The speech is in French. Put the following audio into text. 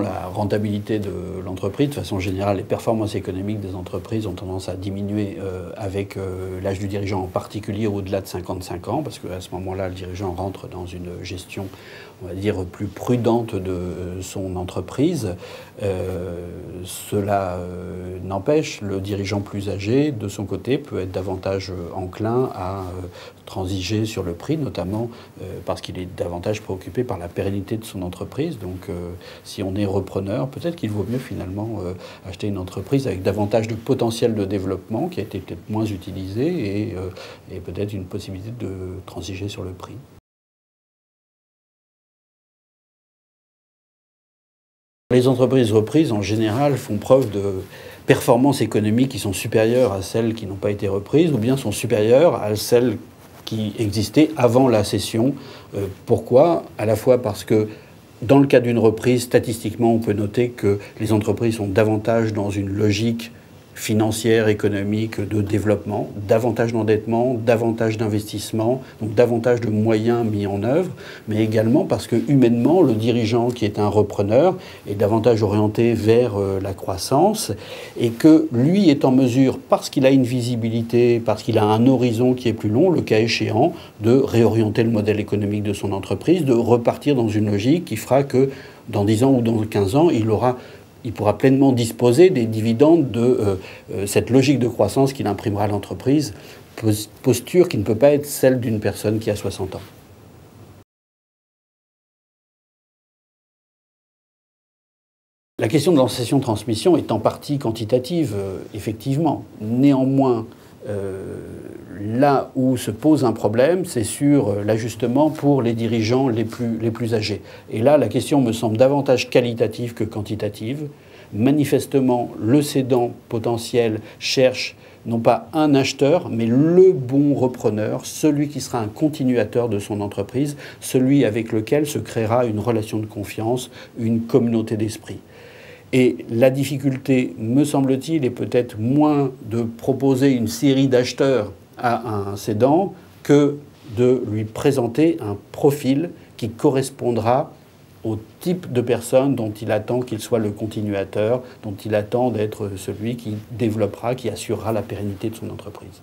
La rentabilité de l'entreprise, de façon générale, les performances économiques des entreprises ont tendance à diminuer avec l'âge du dirigeant, en particulier au-delà de 55 ans, parce qu'à ce moment-là, le dirigeant rentre dans une gestion, on va dire, plus prudente de son entreprise. Cela n'empêche, le dirigeant plus âgé, de son côté, peut être davantage enclin à transiger sur le prix, notamment parce qu'il est davantage préoccupé par la pérennité de son entreprise. Donc, si on est repreneur, peut-être qu'il vaut mieux finalement acheter une entreprise avec davantage de potentiel de développement qui a été peut-être moins utilisé et peut-être une possibilité de transiger sur le prix. Les entreprises reprises, en général, font preuve de performances économiques qui sont supérieures à celles qui n'ont pas été reprises, ou bien sont supérieures à celles qui existaient avant la cession. Pourquoi? À la fois parce que dans le cas d'une reprise, statistiquement, on peut noter que les entreprises sont davantage dans une logique financière, économique, de développement, davantage d'endettement, davantage d'investissement, donc davantage de moyens mis en œuvre, mais également parce que humainement, le dirigeant qui est un repreneur est davantage orienté vers la croissance et que lui est en mesure, parce qu'il a une visibilité, parce qu'il a un horizon qui est plus long, le cas échéant, de réorienter le modèle économique de son entreprise, de repartir dans une logique qui fera que dans 10 ans ou dans 15 ans, il pourra pleinement disposer des dividendes de cette logique de croissance qu'il imprimera à l'entreprise, posture qui ne peut pas être celle d'une personne qui a 60 ans. La question de l'encession-transmission est en partie quantitative, effectivement. Néanmoins, là où se pose un problème, c'est sur l'ajustement pour les dirigeants les plus âgés. Et là, la question me semble davantage qualitative que quantitative. Manifestement, le cédant potentiel cherche non pas un acheteur, mais le bon repreneur, celui qui sera un continuateur de son entreprise, celui avec lequel se créera une relation de confiance, une communauté d'esprit. Et la difficulté, me semble-t-il, est peut-être moins de proposer une série d'acheteurs à un cédant que de lui présenter un profil qui correspondra au type de personne dont il attend qu'il soit le continuateur, dont il attend d'être celui qui développera, qui assurera la pérennité de son entreprise.